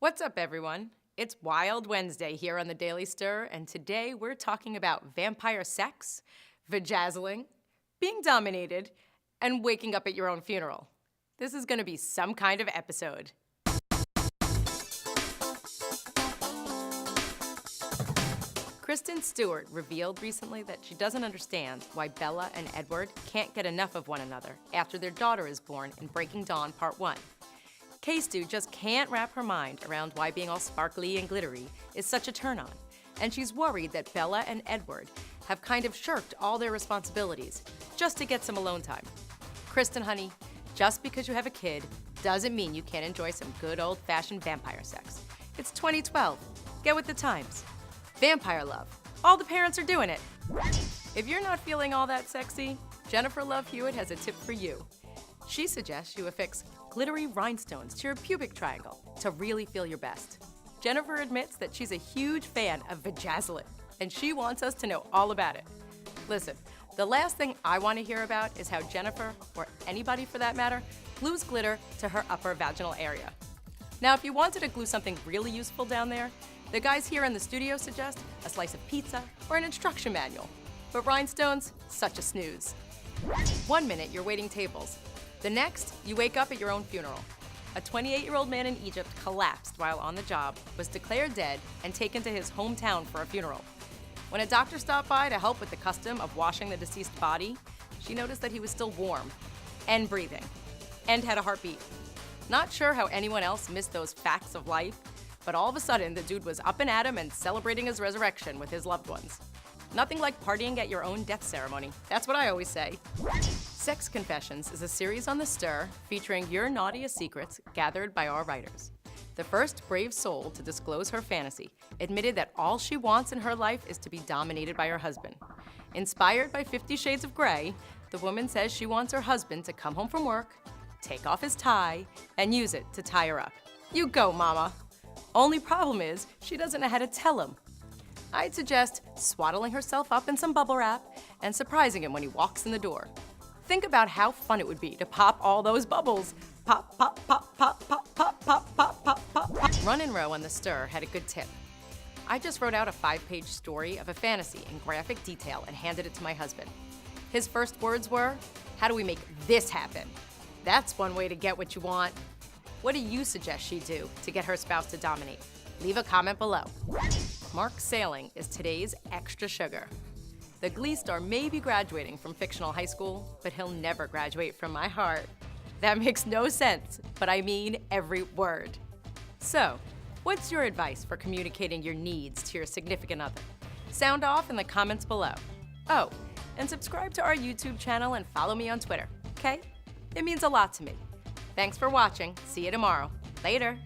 What's up, everyone? It's Wild Wednesday here on the Daily Stir, and today we're talking about vampire sex, vajazzling, being dominated, and waking up at your own funeral. This is going to be some kind of episode. Kristen Stewart revealed recently that she doesn't understand why Bella and Edward can't get enough of one another after their daughter is born in Breaking Dawn Part 1. K-Stu just can't wrap her mind around why being all sparkly and glittery is such a turn-on, and she's worried that Bella and Edward have kind of shirked all their responsibilities just to get some alone time. Kristen, honey, just because you have a kid doesn't mean you can't enjoy some good old-fashioned vampire sex. It's 2012. Get with the times. Vampire love. All the parents are doing it. If you're not feeling all that sexy, Jennifer Love Hewitt has a tip for you. She suggests you affix glittery rhinestones to your pubic triangle to really feel your best. Jennifer admits that she's a huge fan of vajazzling, and she wants us to know all about it. Listen, the last thing I want to hear about is how Jennifer, or anybody for that matter, glues glitter to her upper vaginal area. Now, if you wanted to glue something really useful down there, the guys here in the studio suggest a slice of pizza or an instruction manual. But rhinestones, such a snooze. 1 minute, you're waiting tables. The next, you wake up at your own funeral. A 28-year-old man in Egypt collapsed while on the job, was declared dead, and taken to his hometown for a funeral. When a doctor stopped by to help with the custom of washing the deceased body, she noticed that he was still warm, and breathing, and had a heartbeat. Not sure how anyone else missed those facts of life, but all of a sudden, the dude was up and at 'em and celebrating his resurrection with his loved ones. Nothing like partying at your own death ceremony. That's what I always say. Sex Confessions is a series on The Stir featuring your naughtiest secrets gathered by our writers. The first brave soul to disclose her fantasy admitted that all she wants in her life is to be dominated by her husband. Inspired by 50 Shades of Grey, the woman says she wants her husband to come home from work, take off his tie, and use it to tie her up. You go, mama. Only problem is, she doesn't know how to tell him. I'd suggest swaddling herself up in some bubble wrap and surprising him when he walks in the door. Think about how fun it would be to pop all those bubbles. Pop, pop, pop, pop, pop, pop, pop, pop, pop, pop. Run and Row on The Stir had a good tip. I just wrote out a 5-page story of a fantasy in graphic detail and handed it to my husband. His first words were, "How do we make this happen?" That's one way to get what you want. What do you suggest she do to get her spouse to dominate? Leave a comment below. Mark Salling is today's extra sugar. The Glee star may be graduating from fictional high school, but he'll never graduate from my heart. That makes no sense, but I mean every word. So, what's your advice for communicating your needs to your significant other? Sound off in the comments below. Oh, and subscribe to our YouTube channel and follow me on Twitter, okay? It means a lot to me. Thanks for watching. See you tomorrow. Later.